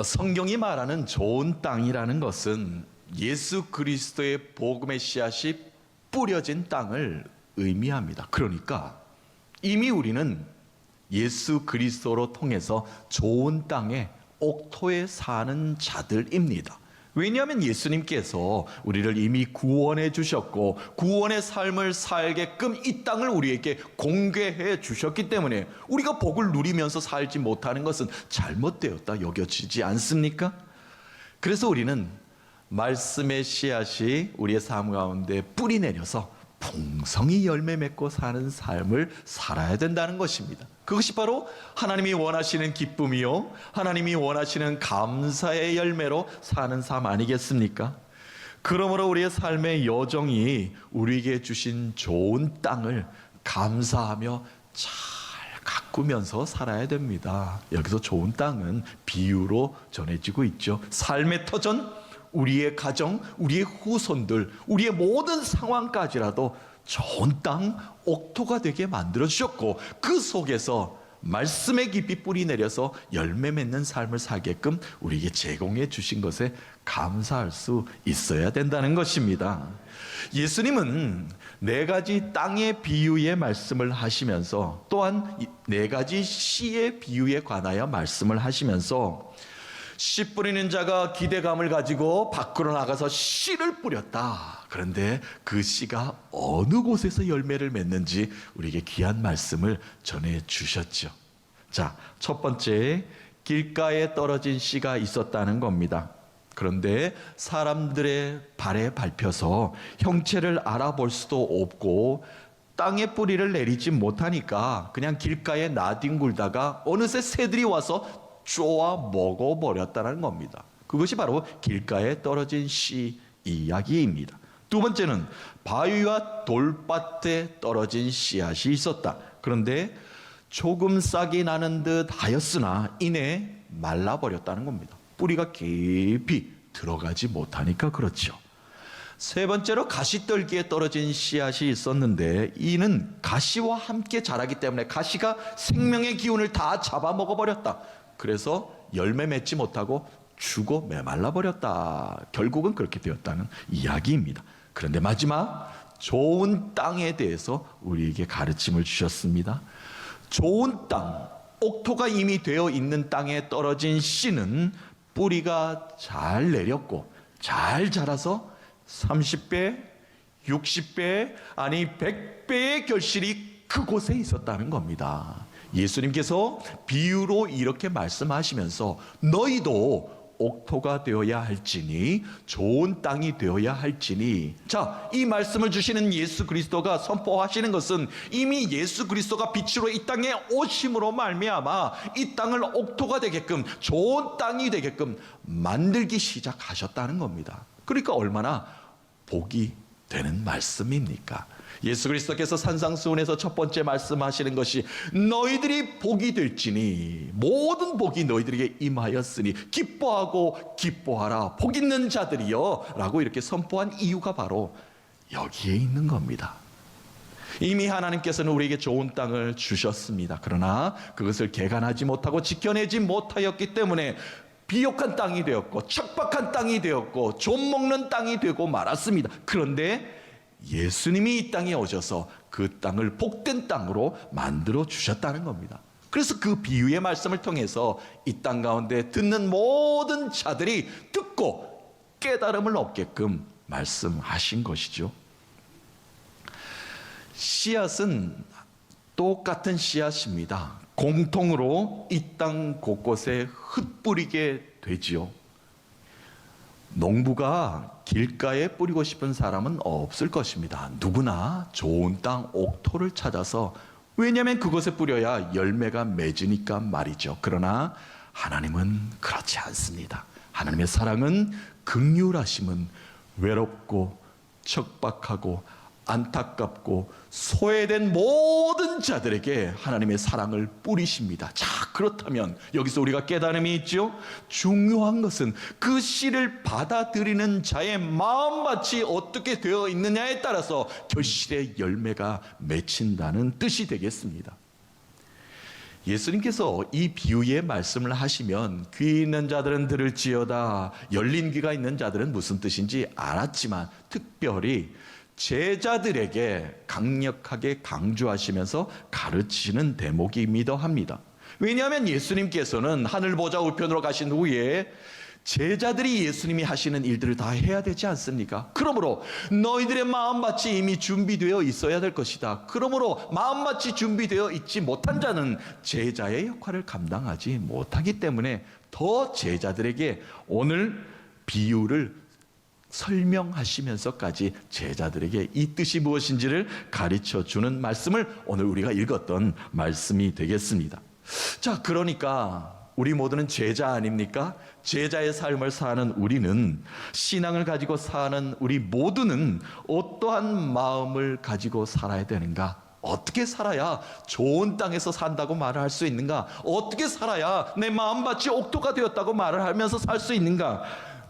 성경이 말하는 좋은 땅이라는 것은 예수 그리스도의 복음의 씨앗이 뿌려진 땅을 의미합니다. 그러니까 이미 우리는 예수 그리스도로 통해서 좋은 땅에 옥토에 사는 자들입니다. 왜냐하면 예수님께서 우리를 이미 구원해 주셨고 구원의 삶을 살게끔 이 땅을 우리에게 공개해 주셨기 때문에 우리가 복을 누리면서 살지 못하는 것은 잘못되었다 여겨지지 않습니까? 그래서 우리는 말씀의 씨앗이 우리의 삶 가운데 뿌리 내려서 풍성히 열매 맺고 사는 삶을 살아야 된다는 것입니다. 그것이 바로 하나님이 원하시는 기쁨이요, 하나님이 원하시는 감사의 열매로 사는 삶 아니겠습니까? 그러므로 우리의 삶의 여정이 우리에게 주신 좋은 땅을 감사하며 잘 가꾸면서 살아야 됩니다. 여기서 좋은 땅은 비유로 전해지고 있죠. 삶의 터전, 우리의 가정, 우리의 후손들, 우리의 모든 상황까지라도 좋은 땅, 옥토가 되게 만들어주셨고 그 속에서 말씀의 깊이 뿌리 내려서 열매 맺는 삶을 살게끔 우리에게 제공해 주신 것에 감사할 수 있어야 된다는 것입니다. 예수님은 네 가지 땅의 비유의 말씀을 하시면서 또한 네 가지 씨의 비유에 관하여 말씀을 하시면서 씨 뿌리는 자가 기대감을 가지고 밖으로 나가서 씨를 뿌렸다. 그런데 그 씨가 어느 곳에서 열매를 맺는지 우리에게 귀한 말씀을 전해 주셨죠. 자, 첫 번째, 길가에 떨어진 씨가 있었다는 겁니다. 그런데 사람들의 발에 밟혀서 형체를 알아볼 수도 없고 땅에 뿌리를 내리지 못하니까 그냥 길가에 나뒹굴다가 어느새 새들이 와서 쪼아 먹어버렸다는 겁니다. 그것이 바로 길가에 떨어진 씨 이야기입니다. 두 번째는 바위와 돌밭에 떨어진 씨앗이 있었다. 그런데 조금 싹이 나는 듯 하였으나 이내 말라버렸다는 겁니다. 뿌리가 깊이 들어가지 못하니까 그렇죠. 세 번째로 가시떨기에 떨어진 씨앗이 있었는데 이는 가시와 함께 자라기 때문에 가시가 생명의 기운을 다 잡아먹어버렸다. 그래서 열매 맺지 못하고 죽어 메말라버렸다. 결국은 그렇게 되었다는 이야기입니다. 그런데 마지막 좋은 땅에 대해서 우리에게 가르침을 주셨습니다. 좋은 땅, 옥토가 이미 되어 있는 땅에 떨어진 씨는 뿌리가 잘 내렸고 잘 자라서 30배, 60배, 아니 100배의 결실이 그곳에 있었다는 겁니다. 예수님께서 비유로 이렇게 말씀하시면서 너희도 옥토가 되어야 할지니 좋은 땅이 되어야 할지니, 자, 이 말씀을 주시는 예수 그리스도가 선포하시는 것은 이미 예수 그리스도가 빛으로 이 땅에 오심으로 말미암아 이 땅을 옥토가 되게끔 좋은 땅이 되게끔 만들기 시작하셨다는 겁니다. 그러니까 얼마나 복이 되는 말씀입니까? 예수 그리스도께서 산상수훈에서 첫 번째 말씀하시는 것이 너희들이 복이 될지니 모든 복이 너희들에게 임하였으니 기뻐하고 기뻐하라 복 있는 자들이여 라고 이렇게 선포한 이유가 바로 여기에 있는 겁니다. 이미 하나님께서는 우리에게 좋은 땅을 주셨습니다. 그러나 그것을 개간하지 못하고 지켜내지 못하였기 때문에 비옥한 땅이 되었고 척박한 땅이 되었고 좀먹는 땅이 되고 말았습니다. 그런데 예수님이 이 땅에 오셔서 그 땅을 복된 땅으로 만들어 주셨다는 겁니다. 그래서 그 비유의 말씀을 통해서 이 땅 가운데 듣는 모든 자들이 듣고 깨달음을 얻게끔 말씀하신 것이죠. 씨앗은 똑같은 씨앗입니다. 공통으로 이 땅 곳곳에 흩뿌리게 되지요. 농부가 길가에 뿌리고 싶은 사람은 없을 것입니다. 누구나 좋은 땅 옥토를 찾아서, 왜냐하면 그곳에 뿌려야 열매가 맺으니까 말이죠. 그러나 하나님은 그렇지 않습니다. 하나님의 사랑은, 긍휼하심은 외롭고 척박하고 안타깝고 소외된 모든 자들에게 하나님의 사랑을 뿌리십니다. 자, 그렇다면 여기서 우리가 깨달음이 있죠. 중요한 것은 그 씨를 받아들이는 자의 마음밭이 어떻게 되어 있느냐에 따라서 결실의 열매가 맺힌다는 뜻이 되겠습니다. 예수님께서 이 비유의 말씀을 하시면 귀 있는 자들은 들을지어다, 열린 귀가 있는 자들은 무슨 뜻인지 알았지만 특별히 제자들에게 강력하게 강조하시면서 가르치는 대목이기도 합니다. 왜냐하면 예수님께서는 하늘 보좌 우편으로 가신 후에 제자들이 예수님이 하시는 일들을 다 해야 되지 않습니까? 그러므로 너희들의 마음밭이 이미 준비되어 있어야 될 것이다. 그러므로 마음밭이 준비되어 있지 못한 자는 제자의 역할을 감당하지 못하기 때문에 더 제자들에게 오늘 비유를 설명하시면서까지 제자들에게 이 뜻이 무엇인지를 가르쳐 주는 말씀을 오늘 우리가 읽었던 말씀이 되겠습니다. 자, 그러니까 우리 모두는 제자 아닙니까? 제자의 삶을 사는 우리는, 신앙을 가지고 사는 우리 모두는 어떠한 마음을 가지고 살아야 되는가? 어떻게 살아야 좋은 땅에서 산다고 말을 할 수 있는가? 어떻게 살아야 내 마음밭이 옥토가 되었다고 말을 하면서 살 수 있는가?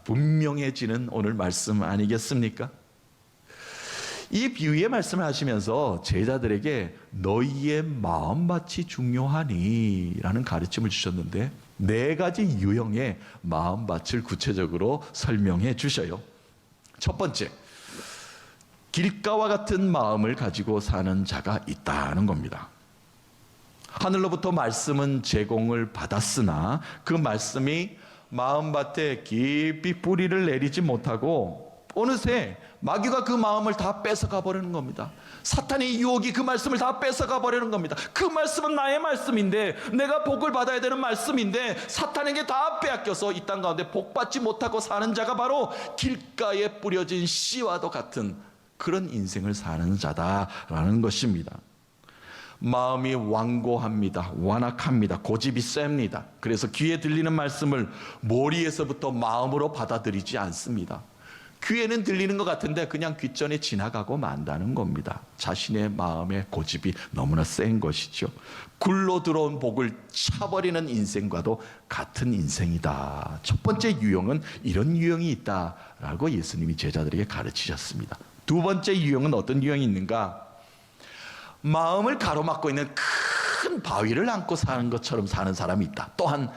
분명해지는 오늘 말씀 아니겠습니까? 이 비유의 말씀을 하시면서 제자들에게 너희의 마음밭이 중요하니 라는 가르침을 주셨는데, 4가지 유형의 마음밭을 구체적으로 설명해 주셔요. 첫 번째, 길가와 같은 마음을 가지고 사는 자가 있다는 겁니다. 하늘로부터 말씀은 제공을 받았으나 그 말씀이 마음밭에 깊이 뿌리를 내리지 못하고 어느새 마귀가 그 마음을 다 뺏어가 버리는 겁니다. 사탄의 유혹이 그 말씀을 다 뺏어가 버리는 겁니다. 그 말씀은 나의 말씀인데, 내가 복을 받아야 되는 말씀인데 사탄에게 다 빼앗겨서 이 땅 가운데 복받지 못하고 사는 자가 바로 길가에 뿌려진 씨와도 같은 그런 인생을 사는 자다라는 것입니다. 마음이 완고합니다. 완악합니다. 고집이 셉니다. 그래서 귀에 들리는 말씀을 머리에서부터 마음으로 받아들이지 않습니다. 귀에는 들리는 것 같은데 그냥 귓전에 지나가고 만다는 겁니다. 자신의 마음의 고집이 너무나 센 것이죠. 굴로 들어온 복을 차버리는 인생과도 같은 인생이다. 첫 번째 유형은 이런 유형이 있다라고 예수님이 제자들에게 가르치셨습니다. 두 번째 유형은 어떤 유형이 있는가? 마음을 가로막고 있는 큰 바위를 안고 사는 것처럼 사는 사람이 있다. 또한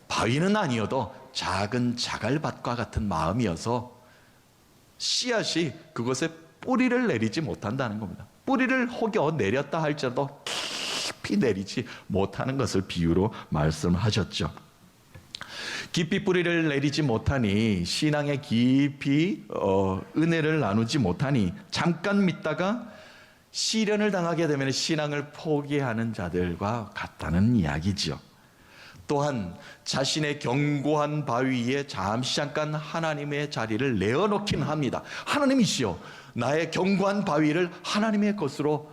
바위는 아니어도 작은 자갈밭과 같은 마음이어서 씨앗이 그것에 뿌리를 내리지 못한다는 겁니다. 뿌리를 혹여 내렸다 할지라도 깊이 내리지 못하는 것을 비유로 말씀하셨죠. 깊이 뿌리를 내리지 못하니, 신앙에 깊이 은혜를 나누지 못하니 잠깐 믿다가 시련을 당하게 되면 신앙을 포기하는 자들과 같다는 이야기죠. 또한 자신의 견고한 바위에 잠깐 하나님의 자리를 내어놓긴 합니다. 하나님이시여, 나의 견고한 바위를 하나님의 것으로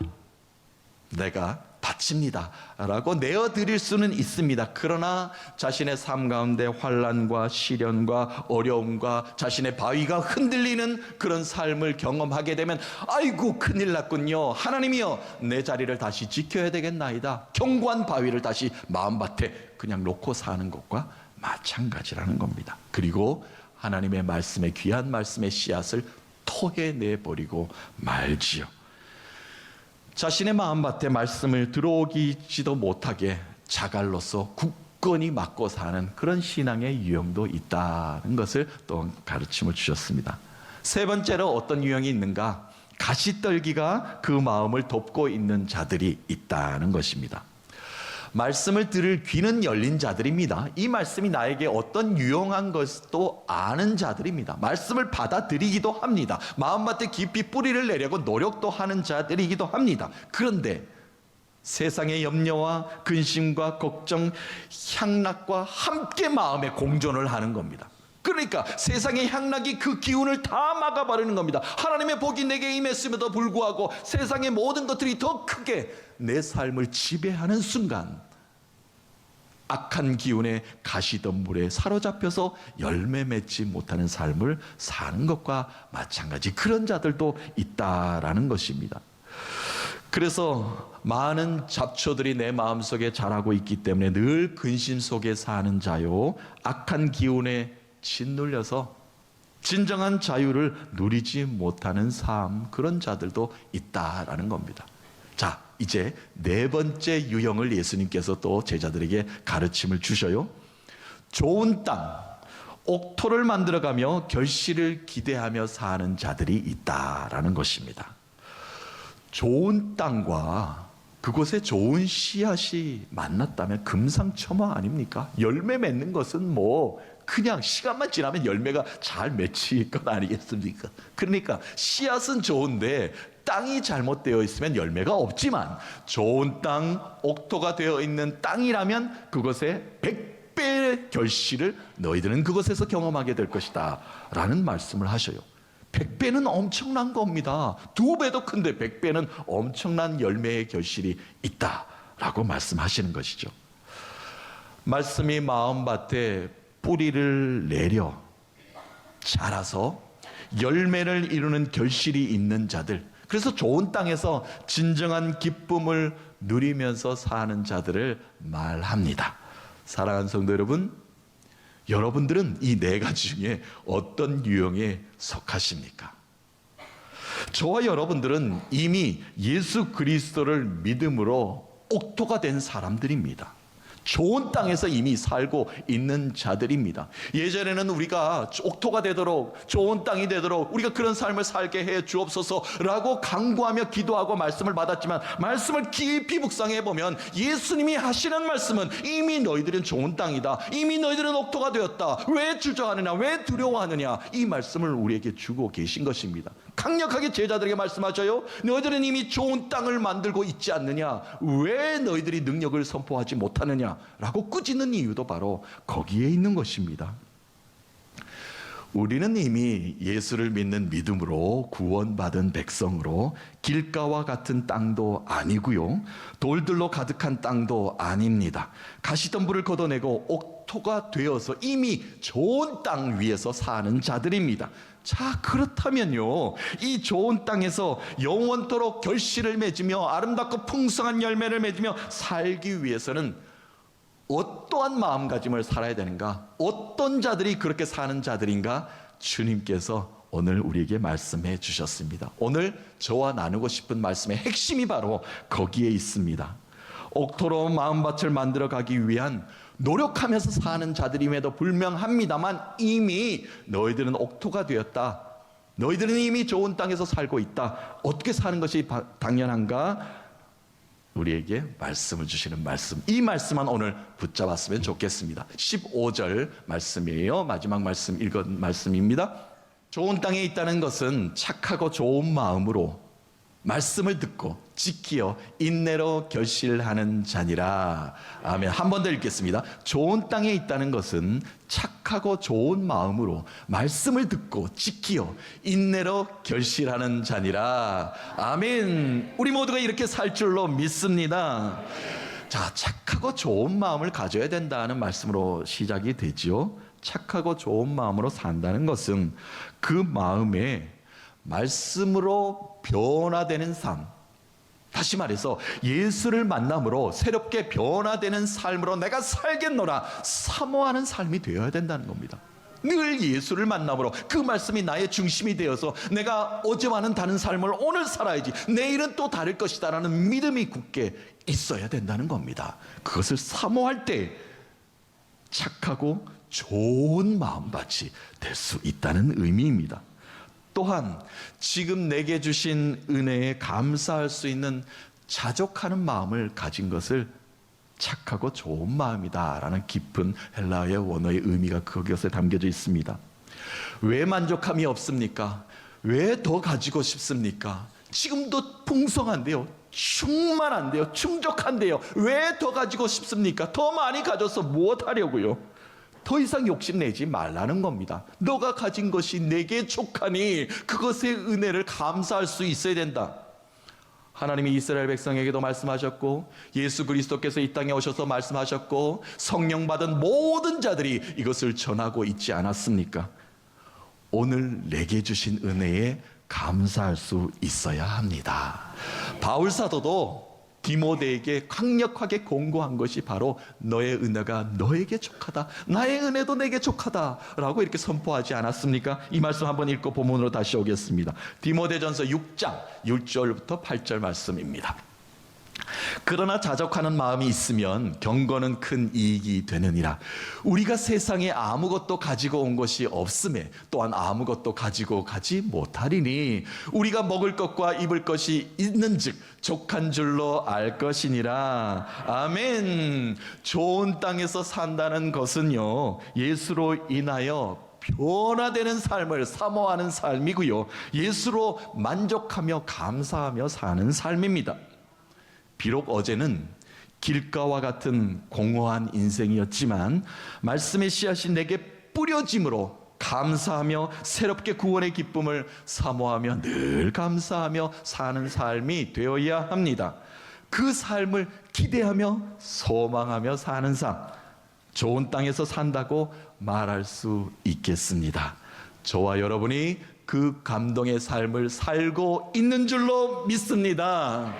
내가 바칩니다 라고 내어드릴 수는 있습니다. 그러나 자신의 삶 가운데 환난과 시련과 어려움과 자신의 바위가 흔들리는 그런 삶을 경험하게 되면 아이고 큰일 났군요, 하나님이여 내 자리를 다시 지켜야 되겠나이다, 견고한 바위를 다시 마음밭에 그냥 놓고 사는 것과 마찬가지라는 겁니다. 그리고 하나님의 말씀에, 귀한 말씀의 씨앗을 토해내버리고 말지요. 자신의 마음밭에 말씀을 들어오기지도 못하게 자갈로서 굳건히 막고 사는 그런 신앙의 유형도 있다는 것을 또 가르침을 주셨습니다. 세 번째로 어떤 유형이 있는가? 가시떨기가 그 마음을 덮고 있는 자들이 있다는 것입니다. 말씀을 들을 귀는 열린 자들입니다. 이 말씀이 나에게 어떤 유용한 것도 아는 자들입니다. 말씀을 받아들이기도 합니다. 마음밭에 깊이 뿌리를 내려고 노력도 하는 자들이기도 합니다. 그런데 세상의 염려와 근심과 걱정, 향락과 함께 마음에 공존을 하는 겁니다. 그러니까 세상의 향락이 그 기운을 다 막아버리는 겁니다. 하나님의 복이 내게 임했음에도 불구하고 세상의 모든 것들이 더 크게 내 삶을 지배하는 순간 악한 기운에 가시덤불에 사로잡혀서 열매 맺지 못하는 삶을 사는 것과 마찬가지, 그런 자들도 있다라는 것입니다. 그래서 많은 잡초들이 내 마음속에 자라고 있기 때문에 늘 근심 속에 사는 자요, 악한 기운에 짓눌려서 진정한 자유를 누리지 못하는 삶, 그런 자들도 있다라는 겁니다. 자, 이제 네 번째 유형을 예수님께서 또 제자들에게 가르침을 주셔요. 좋은 땅, 옥토를 만들어가며 결실을 기대하며 사는 자들이 있다라는 것입니다. 좋은 땅과 그곳에 좋은 씨앗이 만났다면 금상첨화 아닙니까? 열매 맺는 것은 뭐 그냥 시간만 지나면 열매가 잘 맺힐 것 아니겠습니까? 그러니까 씨앗은 좋은데 땅이 잘못되어 있으면 열매가 없지만, 좋은 땅, 옥토가 되어 있는 땅이라면 그것에 100배의 결실을 너희들은 그곳에서 경험하게 될 것이다 라는 말씀을 하셔요. 100배는 엄청난 겁니다. 2배도 큰데 100배는 엄청난 열매의 결실이 있다라고 말씀하시는 것이죠. 말씀이 마음밭에 뿌리를 내려 자라서 열매를 이루는 결실이 있는 자들, 그래서 좋은 땅에서 진정한 기쁨을 누리면서 사는 자들을 말합니다. 사랑하는 성도 여러분, 여러분들은 이 네 가지 중에 어떤 유형에 속하십니까? 저와 여러분들은 이미 예수 그리스도를 믿음으로 옥토가 된 사람들입니다. 좋은 땅에서 이미 살고 있는 자들입니다. 예전에는 우리가 옥토가 되도록, 좋은 땅이 되도록 우리가 그런 삶을 살게 해 주옵소서라고 간구하며 기도하고 말씀을 받았지만, 말씀을 깊이 묵상해 보면 예수님이 하시는 말씀은 이미 너희들은 좋은 땅이다, 이미 너희들은 옥토가 되었다, 왜 주저하느냐, 왜 두려워하느냐, 이 말씀을 우리에게 주고 계신 것입니다. 강력하게 제자들에게 말씀하셔요. 너희들은 이미 좋은 땅을 만들고 있지 않느냐, 왜 너희들이 능력을 선포하지 못하느냐 라고 꾸짖는 이유도 바로 거기에 있는 것입니다. 우리는 이미 예수를 믿는 믿음으로 구원받은 백성으로 길가와 같은 땅도 아니고요, 돌들로 가득한 땅도 아닙니다. 가시덤불을 걷어내고 옥토가 되어서 이미 좋은 땅 위에서 사는 자들입니다. 자, 그렇다면요, 이 좋은 땅에서 영원토록 결실을 맺으며 아름답고 풍성한 열매를 맺으며 살기 위해서는 어떠한 마음가짐을 살아야 되는가? 어떤 자들이 그렇게 사는 자들인가? 주님께서 오늘 우리에게 말씀해 주셨습니다. 오늘 저와 나누고 싶은 말씀의 핵심이 바로 거기에 있습니다. 옥토로 마음밭을 만들어 가기 위한 노력하면서 사는 자들임에도 불명합니다만, 이미 너희들은 옥토가 되었다, 너희들은 이미 좋은 땅에서 살고 있다. 어떻게 사는 것이 당연한가? 우리에게 말씀을 주시는 말씀, 이 말씀만 오늘 붙잡았으면 좋겠습니다. 15절 말씀이에요. 마지막 말씀 읽은 말씀입니다. 좋은 땅에 있다는 것은 착하고 좋은 마음으로 말씀을 듣고 지키어 인내로 결실하는 자니라. 아멘. 한 번 더 읽겠습니다. 좋은 땅에 있다는 것은 착하고 좋은 마음으로 말씀을 듣고 지키어 인내로 결실하는 자니라. 아멘. 우리 모두가 이렇게 살 줄로 믿습니다. 자, 착하고 좋은 마음을 가져야 된다는 말씀으로 시작이 되지요. 착하고 좋은 마음으로 산다는 것은 그 마음에 말씀으로 변화되는 삶, 다시 말해서 예수를 만남으로 새롭게 변화되는 삶으로 내가 살겠노라 사모하는 삶이 되어야 된다는 겁니다. 늘 예수를 만남으로 그 말씀이 나의 중심이 되어서 내가 어제와는 다른 삶을 오늘 살아야지, 내일은 또 다를 것이다 라는 믿음이 굳게 있어야 된다는 겁니다. 그것을 사모할 때 착하고 좋은 마음밭이 될 수 있다는 의미입니다. 또한 지금 내게 주신 은혜에 감사할 수 있는 자족하는 마음을 가진 것을 착하고 좋은 마음이다 라는 깊은 헬라어의 원어의 의미가 그것에 담겨져 있습니다. 왜 만족함이 없습니까? 왜 더 가지고 싶습니까? 지금도 풍성한데요, 충만한데요, 충족한데요, 왜 더 가지고 싶습니까? 더 많이 가져서 무엇 하려고요? 더 이상 욕심내지 말라는 겁니다. 너가 가진 것이 내게 족하니 그것의 은혜를 감사할 수 있어야 된다. 하나님이 이스라엘 백성에게도 말씀하셨고, 예수 그리스도께서 이 땅에 오셔서 말씀하셨고, 성령 받은 모든 자들이 이것을 전하고 있지 않았습니까? 오늘 내게 주신 은혜에 감사할 수 있어야 합니다. 바울 사도도 디모데에게 강력하게 권고한 것이 바로 너의 은혜가 너에게 족하다, 나의 은혜도 내게 족하다 라고 이렇게 선포하지 않았습니까? 이 말씀 한번 읽고 본문으로 다시 오겠습니다. 디모데전서 6장 6절부터 8절 말씀입니다. 그러나 자족하는 마음이 있으면 경건은 큰 이익이 되느니라. 우리가 세상에 아무것도 가지고 온 것이 없음에 또한 아무것도 가지고 가지 못하리니 우리가 먹을 것과 입을 것이 있는즉 족한 줄로 알 것이니라. 아멘. 좋은 땅에서 산다는 것은요, 예수로 인하여 변화되는 삶을 사모하는 삶이고요, 예수로 만족하며 감사하며 사는 삶입니다. 비록 어제는 길가와 같은 공허한 인생이었지만 말씀의 씨앗이 내게 뿌려짐으로 감사하며 새롭게 구원의 기쁨을 사모하며 늘 감사하며 사는 삶이 되어야 합니다. 그 삶을 기대하며 소망하며 사는 삶, 좋은 땅에서 산다고 말할 수 있겠습니다. 저와 여러분이 그 감동의 삶을 살고 있는 줄로 믿습니다.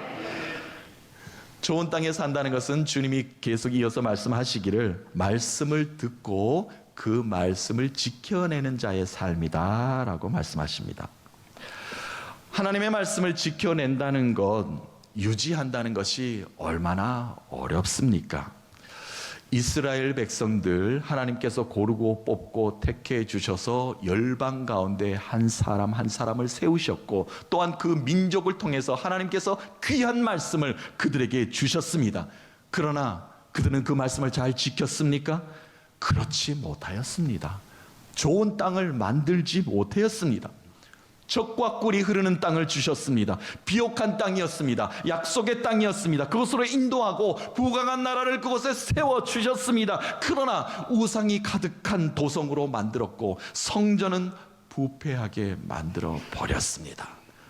좋은 땅에 산다는 것은 주님이 계속 이어서 말씀하시기를 말씀을 듣고 그 말씀을 지켜내는 자의 삶이다 라고 말씀하십니다. 하나님의 말씀을 지켜낸다는 것, 유지한다는 것이 얼마나 어렵습니까? 이스라엘 백성들 하나님께서 고르고 뽑고 택해 주셔서 열방 가운데 한 사람 한 사람을 세우셨고 또한 그 민족을 통해서 하나님께서 귀한 말씀을 그들에게 주셨습니다. 그러나 그들은 그 말씀을 잘 지켰습니까? 그렇지 못하였습니다. 좋은 땅을 만들지 못하였습니다. 젖과 꿀이 흐르는 땅을 주셨습니다. 비옥한 땅이었습니다. 약속의 땅이었습니다. 그것으로 인도하고 부강한 나라를 그곳에 세워주셨습니다. 그러나 우상이 가득한 도성으로 만들었고 성전은 부패하게 만들어 버렸습니다.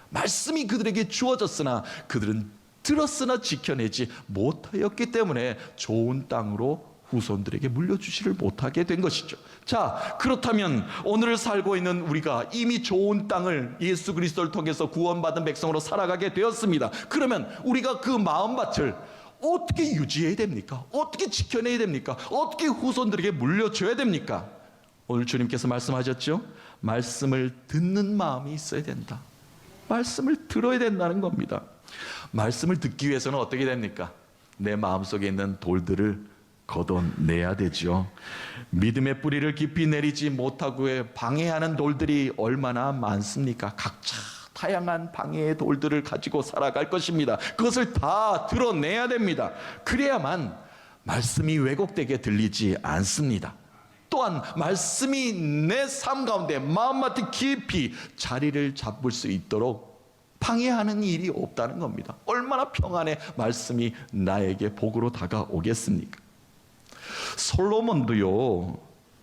말씀이 그들에게 주어졌으나 그들은 들었으나 지켜내지 못하였기 때문에 좋은 땅으로 후손들에게 물려주지를 못하게 된 것이죠. 자, 그렇다면 오늘 살고 있는 우리가 이미 좋은 땅을 예수 그리스도를 통해서 구원받은 백성으로 살아가게 되었습니다. 그러면 우리가 그 마음밭을 어떻게 유지해야 됩니까? 어떻게 지켜내야 됩니까? 어떻게 후손들에게 물려줘야 됩니까? 오늘 주님께서 말씀하셨죠? 말씀을 듣는 마음이 있어야 된다. 말씀을 들어야 된다는 겁니다. 말씀을 듣기 위해서는 어떻게 됩니까? 내 마음속에 있는 돌들을 걷어내야 되죠. 믿음의 뿌리를 깊이 내리지 못하고 방해하는 돌들이 얼마나 많습니까? 각자 다양한 방해의 돌들을 가지고 살아갈 것입니다. 그것을 다 드러내야 됩니다. 그래야만 말씀이 왜곡되게 들리지 않습니다. 또한 말씀이 내 삶 가운데 마음밭에 깊이 자리를 잡을 수 있도록 방해하는 일이 없다는 겁니다. 얼마나 평안의 말씀이 나에게 복으로 다가오겠습니까? 솔로몬도요,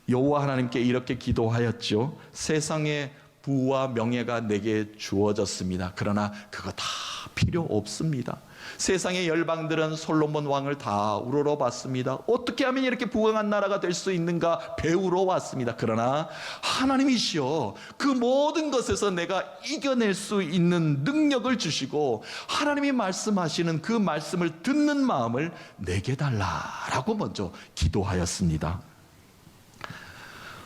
여호와 하나님께 이렇게 기도하였죠. 세상의 부와 명예가 내게 주어졌습니다. 그러나 그거 다 필요 없습니다. 세상의 열방들은 솔로몬 왕을 다 우러러봤습니다. 어떻게 하면 이렇게 부강한 나라가 될 수 있는가 배우러 왔습니다. 그러나 하나님이시여, 그 모든 것에서 내가 이겨낼 수 있는 능력을 주시고 하나님이 말씀하시는 그 말씀을 듣는 마음을 내게 달라라고 먼저 기도하였습니다.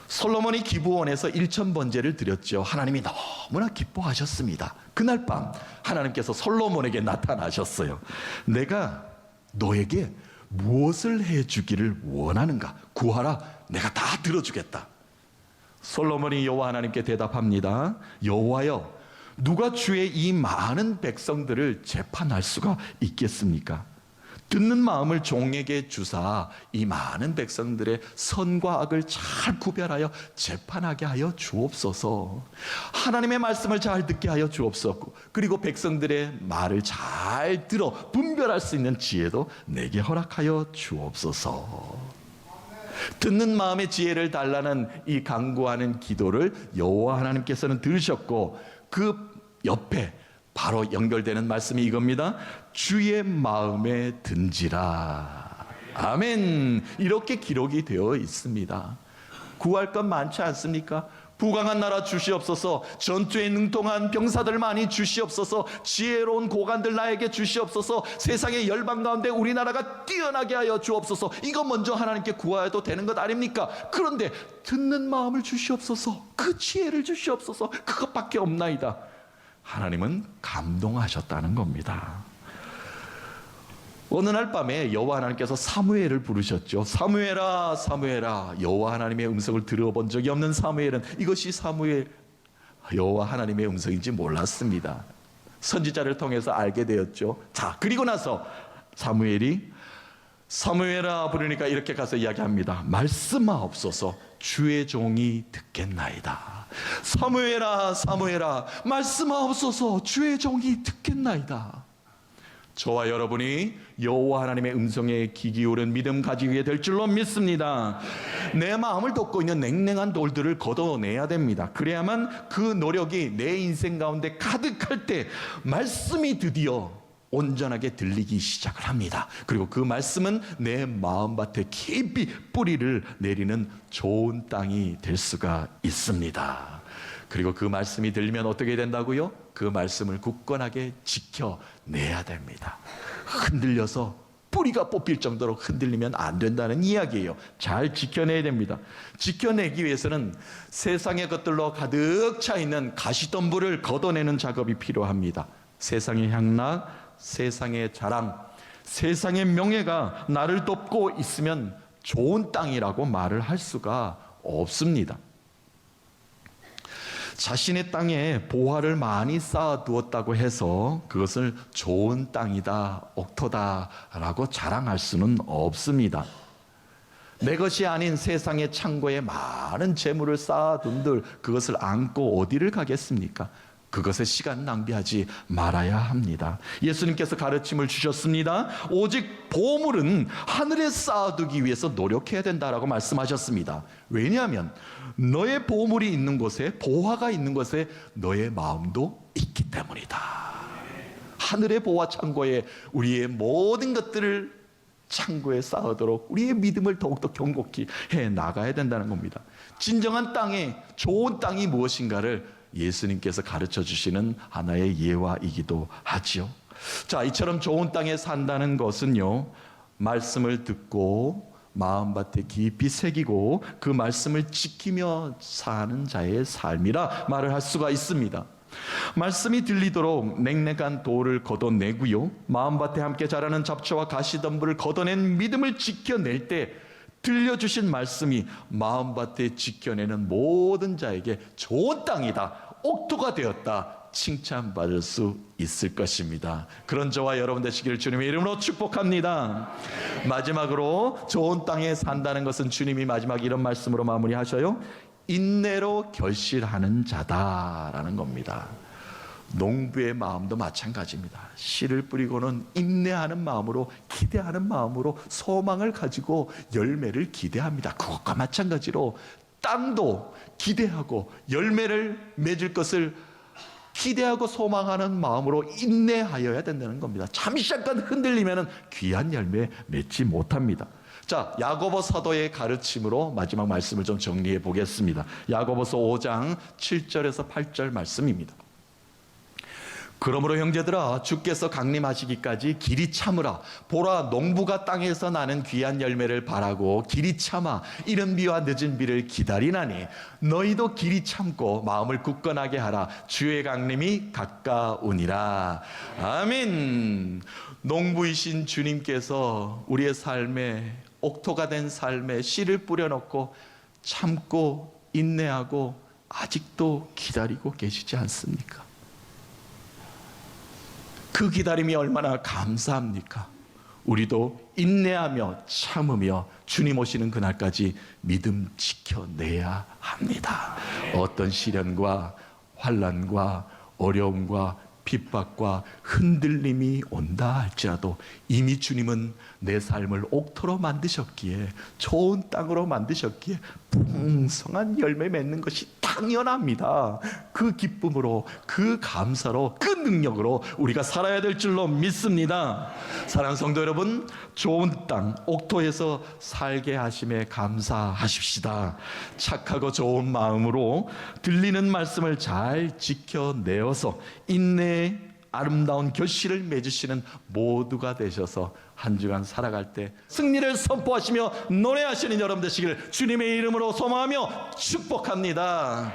솔로몬이 기브온에서 1000번제를 드렸죠. 하나님이 너무나 기뻐하셨습니다. 그날 밤 하나님께서 솔로몬에게 나타나셨어요. 내가 너에게 무엇을 해주기를 원하는가? 구하라. 내가 다 들어주겠다. 솔로몬이 여호와 하나님께 대답합니다. 여호와여, 누가 주의 이 많은 백성들을 재판할 수가 있겠습니까? 듣는 마음을 종에게 주사 이 많은 백성들의 선과 악을 잘 구별하여 재판하게 하여 주옵소서. 하나님의 말씀을 잘 듣게 하여 주옵소서. 그리고 백성들의 말을 잘 들어 분별할 수 있는 지혜도 내게 허락하여 주옵소서. 듣는 마음의 지혜를 달라는 이 간구하는 기도를 여호와 하나님께서는 들으셨고 그 옆에 바로 연결되는 말씀이 이겁니다. 주의 마음에 든지라. 아멘. 이렇게 기록이 되어 있습니다. 구할 것 많지 않습니까? 부강한 나라 주시옵소서. 전투에 능통한 병사들 많이 주시옵소서. 지혜로운 고관들 나에게 주시옵소서. 세상의 열방 가운데 우리나라가 뛰어나게 하여 주옵소서. 이거 먼저 하나님께 구해도 되는 것 아닙니까? 그런데 듣는 마음을 주시옵소서. 그 지혜를 주시옵소서. 그것밖에 없나이다. 하나님은 감동하셨다는 겁니다. 어느 날 밤에 여호와 하나님께서 사무엘을 부르셨죠. 사무엘아, 사무엘아. 여호와 하나님의 음성을 들어본 적이 없는 사무엘은 이것이 여호와 하나님의 음성인지 몰랐습니다. 선지자를 통해서 알게 되었죠. 자, 그리고 나서 사무엘이 사무엘아 부르니까 이렇게 가서 이야기합니다. 말씀하옵소서, 주의 종이 듣겠나이다. 사무엘아, 사무엘아, 말씀하옵소서, 주의 종이 듣겠나이다. 저와 여러분이 여호와 하나님의 음성에 귀 기울인 믿음 가지게 될 줄로 믿습니다. 내 마음을 덮고 있는 냉랭한 돌들을 걷어내야 됩니다. 그래야만 그 노력이 내 인생 가운데 가득할 때 말씀이 드디어 온전하게 들리기 시작을 합니다. 그리고 그 말씀은 내 마음밭에 깊이 뿌리를 내리는 좋은 땅이 될 수가 있습니다. 그리고 그 말씀이 들리면 어떻게 된다고요? 그 말씀을 굳건하게 지켜내야 됩니다. 흔들려서 뿌리가 뽑힐 정도로 흔들리면 안 된다는 이야기예요. 잘 지켜내야 됩니다. 지켜내기 위해서는 세상의 것들로 가득 차 있는 가시덤불을 걷어내는 작업이 필요합니다. 세상의 향락, 세상의 자랑, 세상의 명예가 나를 덮고 있으면 좋은 땅이라고 말을 할 수가 없습니다. 자신의 땅에 보화를 많이 쌓아두었다고 해서 그것을 좋은 땅이다, 옥토다라고 자랑할 수는 없습니다. 내 것이 아닌 세상의 창고에 많은 재물을 쌓아둔들 그것을 안고 어디를 가겠습니까? 그것에 시간 낭비하지 말아야 합니다. 예수님께서 가르침을 주셨습니다. 오직 보물은 하늘에 쌓아두기 위해서 노력해야 된다라고 말씀하셨습니다. 왜냐하면 너의 보물이 있는 곳에, 보화가 있는 곳에 너의 마음도 있기 때문이다. 하늘의 보화 창고에 우리의 모든 것들을 창고에 쌓아도록 우리의 믿음을 더욱더 견고히 해 나가야 된다는 겁니다. 진정한 땅에, 좋은 땅이 무엇인가를 예수님께서 가르쳐 주시는 하나의 예화이기도 하지요. 자, 이처럼 좋은 땅에 산다는 것은요, 말씀을 듣고 마음밭에 깊이 새기고 그 말씀을 지키며 사는 자의 삶이라 말을 할 수가 있습니다. 말씀이 들리도록 냉랭한 돌을 걷어내고요, 마음밭에 함께 자라는 잡초와 가시덤불을 걷어낸 믿음을 지켜낼 때 들려주신 말씀이 마음밭에 지켜내는 모든 자에게 좋은 땅이다, 옥토가 되었다, 칭찬받을 수 있을 것입니다. 그런 저와 여러분 되시기를 주님의 이름으로 축복합니다. 마지막으로 좋은 땅에 산다는 것은 주님이 마지막 이런 말씀으로 마무리하셔요. 인내로 결실하는 자다라는 겁니다. 농부의 마음도 마찬가지입니다. 씨를 뿌리고는 인내하는 마음으로, 기대하는 마음으로 소망을 가지고 열매를 기대합니다. 그것과 마찬가지로 땅도 기대하고 열매를 맺을 것을 기대하고 소망하는 마음으로 인내하여야 된다는 겁니다. 잠시 잠깐 흔들리면 귀한 열매 맺지 못합니다. 자, 야고보 사도의 가르침으로 마지막 말씀을 좀 정리해 보겠습니다. 야고보서 5장 7절에서 8절 말씀입니다. 그러므로 형제들아, 주께서 강림하시기까지 길이 참으라. 보라, 농부가 땅에서 나는 귀한 열매를 바라고 길이 참아 이른 비와 늦은 비를 기다리나니 너희도 길이 참고 마음을 굳건하게 하라. 주의 강림이 가까우니라. 아멘. 농부이신 주님께서 우리의 삶에, 옥토가 된 삶에 씨를 뿌려놓고 참고 인내하고 아직도 기다리고 계시지 않습니까? 그 기다림이 얼마나 감사합니까? 우리도 인내하며 참으며 주님 오시는 그날까지 믿음 지켜내야 합니다. 어떤 시련과 환난과 어려움과 핍박과 흔들림이 온다 할지라도 이미 주님은 내 삶을 옥토로 만드셨기에, 좋은 땅으로 만드셨기에 풍성한 열매 맺는 것이 당연합니다. 그 기쁨으로, 그 감사로, 그 능력으로 우리가 살아야 될 줄로 믿습니다. 사랑하는 성도 여러분, 좋은 땅, 옥토에서 살게 하심에 감사하십시다. 착하고 좋은 마음으로 들리는 말씀을 잘 지켜내어서 인내의 아름다운 결실을 맺으시는 모두가 되셔서 한 주간 살아갈 때 승리를 선포하시며 노래하시는 여러분 되시길 주님의 이름으로 소망하며 축복합니다.